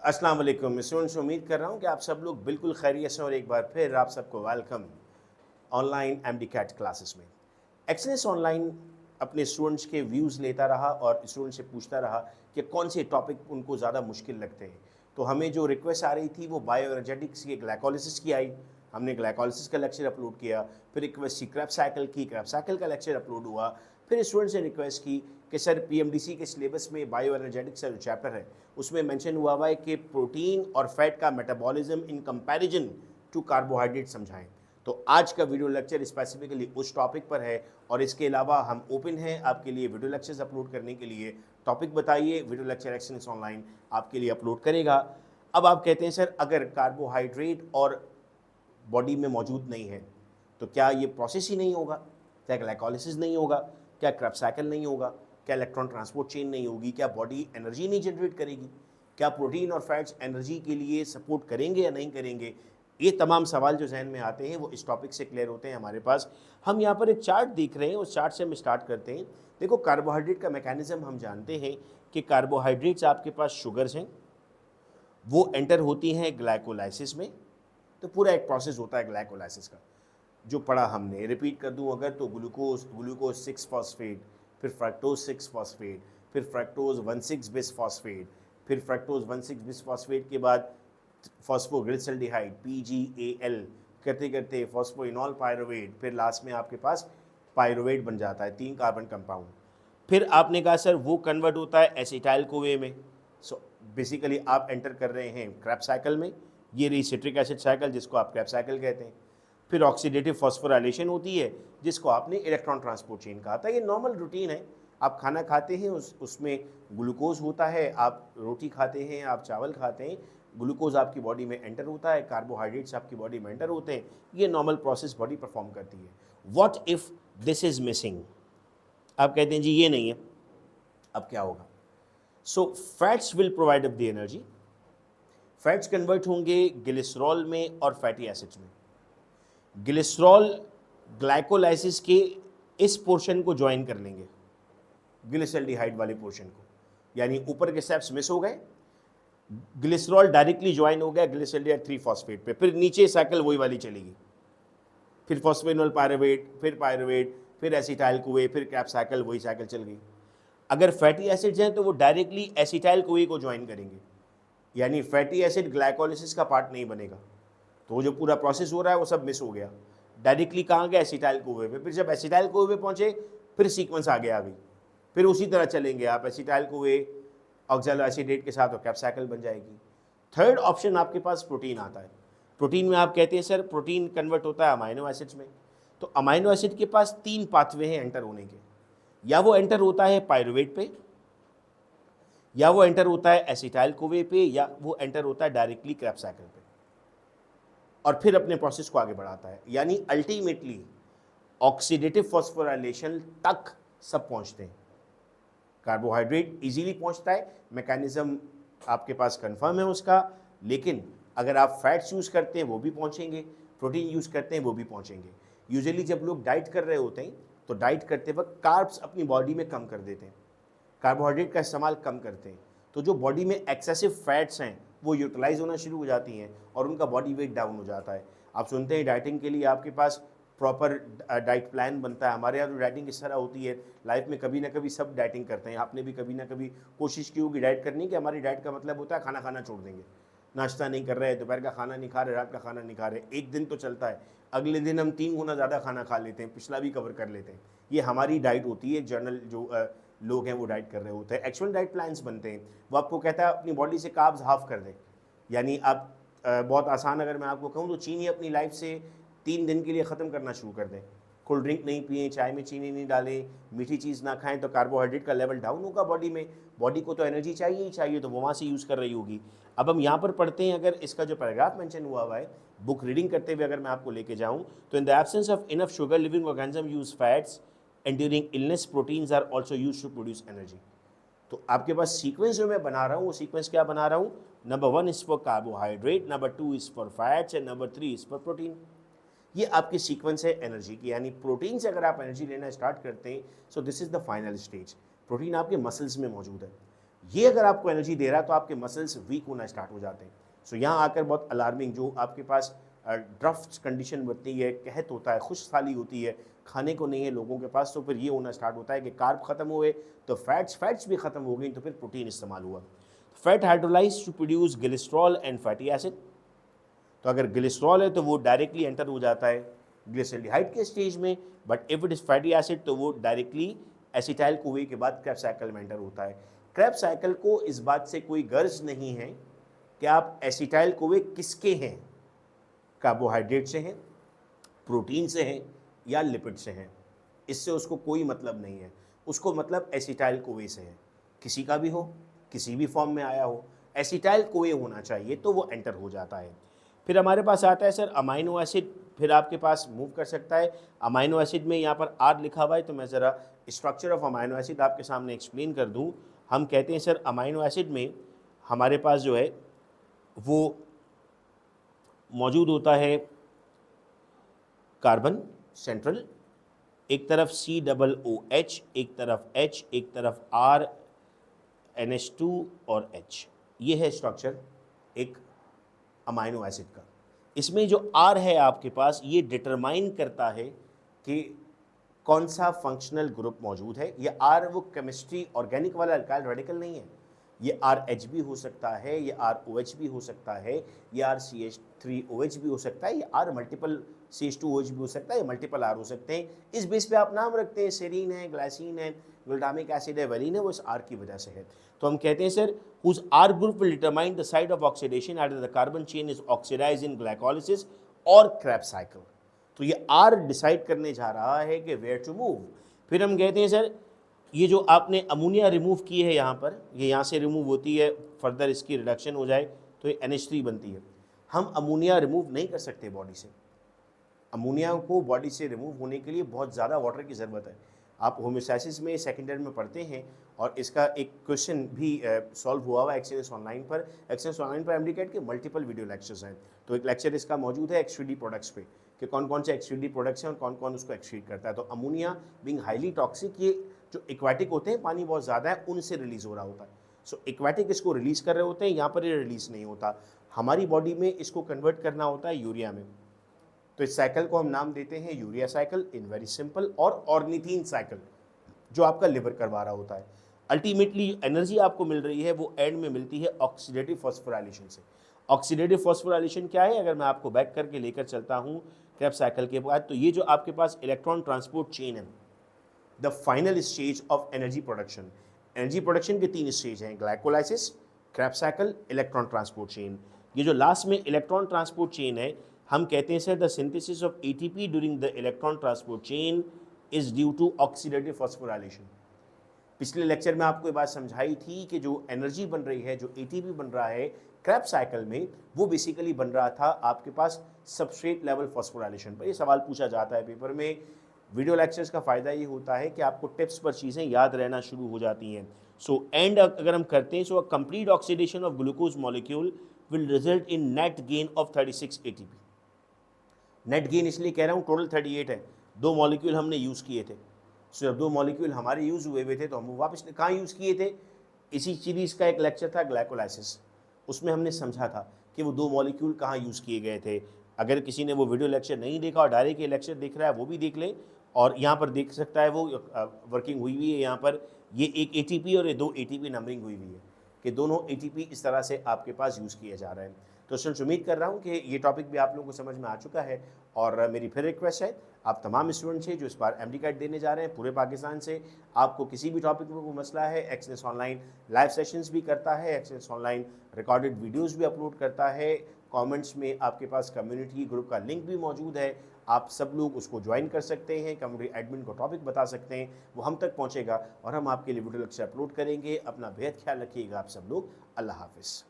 अस्सलाम वालेकुम स्टूडेंट्स, उम्मीद कर रहा हूँ कि आप सब लोग बिल्कुल खैरियत से और एक बार फिर आप सबको welcome online MD CAT classes में। एक्सेलेंस ऑनलाइन अपने स्टूडेंट्स के व्यूज़ लेता रहा और स्टूडेंट से पूछता रहा कि कौन से टॉपिक उनको ज़्यादा मुश्किल लगते हैं। तो हमें जो रिक्वेस्ट आ रही थी वो बायो एनर्जेटिक्स की ग्लाइकोलिसिस की आई। हमने ग्लाइकोलिसिस का लेक्चर अपलोड किया। फिर रिक्वेस्ट थी क्रैप साइकिल की, क्रैप साइकिल का लेक्चर अपलोड हुआ। फिर स्टूडेंट्स ने रिक्वेस्ट की कि सर पीएमडीसी के सिलेबस में बायो एनर्जेटिक्स का जो चैप्टर है उसमें मेंशन हुआ है कि प्रोटीन और फैट का metabolism in comparison to carbohydrate समझाएं। तो आज का वीडियो लेक्चर स्पेसिफिकली उस टॉपिक पर है और इसके अलावा हम ओपन हैं आपके लिए वीडियो लेक्चर्स अपलोड करने के लिए। टॉपिक बताइए, वीडियो लेक्चर एक्सेलेंस ऑनलाइन आपके लिए अपलोड करेगा। अब आप कहते हैं सर अगर कार्बोहाइड्रेट और बॉडी में मौजूद नहीं है तो क्या ये प्रोसेस ही नहीं होगा, क्या ग्लाइकोलिसिस नहीं होगा, क्या क्रैप साइकिल नहीं होगा, क्या इलेक्ट्रॉन ट्रांसपोर्ट चेन नहीं होगी, क्या बॉडी एनर्जी नहीं जनरेट करेगी, क्या प्रोटीन और फैट्स एनर्जी के लिए सपोर्ट करेंगे या नहीं करेंगे। ये तमाम सवाल जो जहन में आते हैं वो इस टॉपिक से क्लियर होते हैं हमारे पास। हम यहाँ पर एक चार्ट देख रहे हैं, उस चार्ट से हम स्टार्ट करते हैं। देखो कार्बोहाइड्रेट का मैकेनिज्म हम जानते हैं कि कार्बोहाइड्रेट्स आपके पास शुगर्स हैं, वो एंटर होती हैं ग्लाइकोलाइसिस में। तो पूरा एक प्रोसेस होता है ग्लाइकोलाइसिस का जो पढ़ा हमने। रिपीट कर दूं अगर तो ग्लूकोज 6 फॉस्फेट, फिर फ्रक्टोज 6 फॉस्फेट, फिर फ्रक्टोज 1,6 बिस फॉस्फेट, फिर फ्रक्टोज 1,6 बिस फॉस्फेट के बाद फॉस्फोग्लिसल्डिहाइड PGAL करते करते फॉस्फोइनॉल पायरुवेट, फिर लास्ट में आपके पास पायरुवेट बन जाता है, 3 कार्बन कंपाउंड। फिर आपने कहा सर वो कन्वर्ट होता है एसिटाइल कोवे में। सो बेसिकली आप एंटर कर रहे हैं क्रैप साइकिल में। ये रही सिट्रिक एसिड साइकिल जिसको आप क्रैप साइकिल कहते हैं। फिर ऑक्सीडेटिव फॉस्फोराइलेशन होती है जिसको आपने इलेक्ट्रॉन ट्रांसपोर्ट चेन कहा था। ये नॉर्मल रूटीन है। आप खाना खाते हैं उसमें ग्लूकोज होता है, आप रोटी खाते हैं, आप चावल खाते हैं, ग्लूकोज आपकी बॉडी में एंटर होता है, कार्बोहाइड्रेट्स आपकी बॉडी में एंटर होते हैं। ये नॉर्मल प्रोसेस बॉडी परफॉर्म करती है। What if this is missing? आप कहते हैं जी ये नहीं है, अब क्या होगा? So fats will provide up the energy. Fats convert होंगे ग्लिसरॉल में और फैटी एसिड्स में। ग्लिसरॉल ग्लाइकोलाइसिस के इस पोर्शन को ज्वाइन कर लेंगे, ग्लिसल्डिहाइड वाले पोर्शन को, यानी ऊपर के स्टेप्स मिस हो गए, ग्लिसरॉल डायरेक्टली ज्वाइन हो गया ग्लिसल्डिहाइड 3 फॉस्फेट पे, फिर नीचे साइकिल वही वाली चलेगी, फिर फॉस्फेनॉल पायरुवेट, फिर एसिटाइल कोवे, फिर क्रैप साइकिल, वही साइकिल चल गई। अगर फैटी एसिड्स हैं तो वो डायरेक्टली एसिटाइल कोवे को ज्वाइन करेंगे, यानी फैटी एसिड ग्लाइकोलिसिस का पार्ट नहीं बनेगा। तो वो जो पूरा प्रोसेस हो रहा है वो सब मिस हो गया। डायरेक्टली कहाँ गया? एसिटाइल कोवे पे। फिर जब एसिटाइल कोवे पे पहुँचे फिर सीक्वेंस आगे आ गई, फिर उसी तरह चलेंगे आप, एसिटाइल कोवे ऑक्सैलो एसिडेट के साथ और कैप साइकिल बन जाएगी। थर्ड ऑप्शन आपके पास प्रोटीन आता है। प्रोटीन में आप कहते हैं सर प्रोटीन कन्वर्ट होता है अमाइनो एसिड्स में। तो अमाइनो एसिड के पास 3 पाथवे हैं एंटर होने के, या वो एंटर होता है पायरुवेट पे, या वो एंटर होता है एसिटाइल कोवे पे, या वो एंटर होता है डायरेक्टली क्रैप साइकिल पे और फिर अपने प्रोसेस को आगे बढ़ाता है। यानी अल्टीमेटली ऑक्सीडेटिव फॉस्फोराइलेशन तक सब पहुंचते हैं। कार्बोहाइड्रेट इजीली पहुंचता है, मैकेनिज्म आपके पास कंफर्म है उसका। लेकिन अगर आप फैट्स यूज़ करते हैं वो भी पहुंचेंगे, प्रोटीन यूज़ करते हैं वो भी पहुंचेंगे। यूजुअली जब लोग डाइट कर रहे होते हैं तो डाइट करते वक्त कार्ब्स अपनी बॉडी में कम कर देते हैं, कार्बोहाइड्रेट का इस्तेमाल कम करते हैं। तो जो बॉडी में एक्सेसिव फैट्स हैं वो यूटिलाइज होना शुरू हो जाती हैं और उनका बॉडी वेट डाउन हो जाता है। आप सुनते हैं डाइटिंग के लिए आपके पास प्रॉपर डाइट प्लान बनता है। हमारे यहाँ तो डाइटिंग इस तरह होती है, लाइफ में कभी ना कभी सब डाइटिंग करते हैं। आपने भी कभी ना कभी कोशिश की होगी डाइट करने की। हमारी डाइट का मतलब होता है खाना खाना छोड़ देंगे, नाश्ता नहीं कर रहे, दोपहर का खाना नहीं खा रहे, रात का खाना नहीं खा रहे। एक दिन तो चलता है, अगले दिन हम 3 गुना ज़्यादा खाना खा लेते हैं, पिछला भी कवर कर लेते हैं। ये हमारी डाइट होती है। जर्नल जो लोग हैं वो डाइट कर रहे होते हैं। एक्चुअल डाइट प्लान्स बनते हैं, वो आपको कहता है अपनी बॉडी से कार्ब्स हाफ कर दें। यानी आप बहुत आसान अगर मैं आपको कहूँ तो चीनी अपनी लाइफ से 3 दिन के लिए ख़त्म करना शुरू कर दें। कोल्ड ड्रिंक नहीं पिए, चाय में चीनी नहीं डालें, मीठी चीज़ ना खाएं, तो कार्बोहाइड्रेट का लेवल डाउन होगा बॉडी में। बॉडी को तो एनर्जी चाहिए ही चाहिए, तो वो वहाँ से यूज़ कर रही होगी। अब हम यहाँ पर पढ़ते हैं, अगर इसका जो पैराग्राफ मेंशन हुआ है बुक रीडिंग करते हुए अगर मैं आपको लेके जाऊँ तो in the absence of enough sugar living organism use fats and during illness proteins are also use to produce energy. तो आपके पास सीक्वेंस जो मैं बना रहा हूँ वो सीक्वेंस क्या बना रहा हूँ? Number 1 is for carbohydrate, number 2 is for fats and number 3 is for protein. ये आपकी सीक्वेंस है एनर्जी की। यानी प्रोटीन से अगर आप एनर्जी लेना स्टार्ट करते हैं so this is the final stage. Protein आपके मसल्स में मौजूद है। ये अगर आपको एनर्जी दे रहा है तो आपके मसल्स वीक होना स्टार्ट हो जाते हैं। सो यहाँ आकर बहुत अलार्मिंग, जो आपके पास ड्रफ्ट कंडीशन बनती है, कहत होता है, खुशहाली होती है, खाने को नहीं है लोगों के पास, तो फिर ये होना स्टार्ट होता है कि कार्ब खत्म हुए तो फैट्स भी खत्म हो गई, तो फिर प्रोटीन इस्तेमाल हुआ। Fat hydrolyse to produce glycerol and fatty acid. तो अगर ग्लिसरॉल है तो वो डायरेक्टली एंटर हो जाता है ग्लिसरॉल्डिहाइड के स्टेज में, but if it is fatty acid तो वो डायरेक्टली एसिटाइल कोवे के बाद क्रेब्स साइकिल में एंटर होता है। क्रेब्स साइकिल को इस बात से कोई गर्ज नहीं है कि आप एसिटाइल कोवे किसके हैं, कार्बोहाइड्रेट से हैं, प्रोटीन से हैं या लिपिड से हैं, इससे उसको कोई मतलब नहीं है। उसको मतलब एसिटाइल कोवे से है, किसी का भी हो, किसी भी फॉर्म में आया हो, एसिटाइल कोवे होना चाहिए तो वो एंटर हो जाता है। फिर हमारे पास आता है सर अमाइनो एसिड, फिर आपके पास मूव कर सकता है। अमाइनो एसिड में यहाँ पर आर लिखा हुआ है, तो मैं ज़रा स्ट्रक्चर ऑफ अमाइनो एसिड आपके सामने एक्सप्लेन कर दूँ। हम कहते हैं सर अमाइनो एसिड में हमारे पास जो है वो मौजूद होता है कार्बन सेंट्रल, एक तरफ COOH, एक तरफ H, एक तरफ R, NH2 और H। ये है स्ट्रक्चर एक अमाइनो एसिड का। इसमें जो R है आपके पास, ये डिटरमाइन करता है कि कौन सा फंक्शनल ग्रुप मौजूद है। ये R वो केमिस्ट्री ऑर्गेनिक वाला अल्काइल रेडिकल नहीं है, ये RH भी हो सकता है, ये ROH भी हो सकता है, ये RCH3OH भी हो सकता है, ये R मल्टीपल CH2OH भी हो सकता है, ये मल्टीपल R हो सकते हैं। इस बेस पे आप नाम रखते हैं, सेरीन है, ग्लाइसिन है, ग्लूटामिक एसिड है, वेलिन है, वो इस R की वजह से है। तो हम कहते हैं sir whose R group will determine the site of oxidation either the carbon chain is oxidized in glycolysis or Krebs cycle। तो ये R डिसाइड करने जा रहा है कि वेयर टू मूव। फिर हम कहते हैं सर ये जो आपने अमोनिया रिमूव की है यहाँ पर, ये यहाँ से रिमूव होती है, फर्दर इसकी रिडक्शन हो जाए तो ये NH3 बनती है। हम अमोनिया रिमूव नहीं कर सकते बॉडी से। अमोनिया को बॉडी से रिमूव होने के लिए बहुत ज़्यादा वाटर की ज़रूरत है। आप होम्योस्टैसिस में सेकेंड ईयर में पढ़ते हैं और इसका एक क्वेश्चन भी सॉल्व हुआ हुआ एक्सेलेंस ऑनलाइन पर। एक्सेलेंस ऑनलाइन पर एमडीकैट के मल्टीपल वीडियो लेक्चर्स हैं, तो एक लेक्चर इसका मौजूद है एक्सट्रीडी प्रोडक्ट्स पे कि कौन कौन से एक्सट्रीडी प्रोडक्ट्स हैं और कौन कौन उसको एक्सट्रीट करता है। तो अमोनिया बीइंग हाईली टॉक्सिक, ये जो एक्वाटिक होते हैं, पानी बहुत ज़्यादा है, उनसे रिलीज़ हो रहा होता है। सो एक्वाटिक इसको रिलीज़ कर रहे होते हैं, यहाँ पर ये रिलीज़ नहीं होता। हमारी बॉडी में इसको कन्वर्ट करना होता है यूरिया में, तो इस साइकिल को हम नाम देते हैं urea cycle in very simple, और ऑर्निथीन साइकिल जो आपका लिवर करवा रहा होता है। अल्टीमेटली एनर्जी आपको मिल रही है वो एंड में मिलती है ऑक्सीडेटिव फॉस्फोराइलेशन से। ऑक्सीडेटिव फॉस्फोराइलेशन क्या है, अगर मैं आपको बैक करके लेकर चलता हूँ क्रेब्स साइकिल के बाद, तो ये जो आपके पास इलेक्ट्रॉन ट्रांसपोर्ट चेन है, the final stage of energy production. Energy production के 3 स्टेज हैं, glycolysis, Krebs cycle, electron transport chain. ये जो लास्ट में इलेक्ट्रॉन ट्रांसपोर्ट चेन है, हम कहते हैं sir the synthesis of ATP during the electron transport chain is due to oxidative phosphorylation. पिछले लेक्चर में आपको ये बात समझाई थी कि जो एनर्जी बन रही है, जो ATP बन रहा है क्रेब्स साइकिल में, वो बेसिकली बन रहा था आपके पास सबस्ट्रेट लेवल फॉस्फोराइलेशन पर। ये सवाल पूछा जाता है पेपर में। वीडियो लेक्चर्स का फ़ायदा ये होता है कि आपको टिप्स पर चीज़ें याद रहना शुरू हो जाती हैं। सो एंड अगर हम करते हैं, so a complete oxidation of glucose molecule will result in net gain of 36 ATP। Net gain इसलिए कह रहा हूँ, टोटल 38 है, 2 मॉलिक्यूल हमने यूज़ किए थे। सो जब 2 मॉलिक्यूल हमारे यूज़ हुए थे तो हम वापस कहाँ यूज़ किए थे, इसी सीरीज़ का एक लेक्चर था ग्लाइकोलाइसिस, उसमें हमने समझा था कि वो 2 मॉलिक्यूल कहाँ यूज़ किए गए थे। अगर किसी ने वो वीडियो लेक्चर नहीं देखा और डायरेक्ट ये लेक्चर देख रहा है, वो भी देख ले, और यहाँ पर देख सकता है वो वर्किंग हुई हुई है। यहाँ पर ये एक ATP और ये 2 ATP नंबरिंग हुई हुई है कि दोनों ATP इस तरह से आपके पास यूज़ किए जा रहे हैं। तो स्टूडेंट्स, उम्मीद कर रहा हूँ कि ये टॉपिक भी आप लोगों को समझ में आ चुका है। और मेरी फिर रिक्वेस्ट है, आप तमाम स्टूडेंट्स हैं जो इस बार MD-CAT देने जा रहे हैं पूरे पाकिस्तान से, आपको किसी भी टॉपिक में कोई मसला है, एक्सेलेंस ऑनलाइन लाइव सेशंस भी करता है, एक्सेलेंस ऑनलाइन रिकॉर्डेड वीडियोज़ भी अपलोड करता है। कमेंट्स में आपके पास कम्युनिटी ग्रुप का लिंक भी मौजूद है, आप सब लोग उसको ज्वाइन कर सकते हैं। कम्युनिटी एडमिन को टॉपिक बता सकते हैं, वो हम तक पहुंचेगा और हम आपके लिए वीडियो लेक्चर अपलोड करेंगे। अपना बेहद ख्याल रखिएगा आप सब लोग। अल्लाह हाफिज़।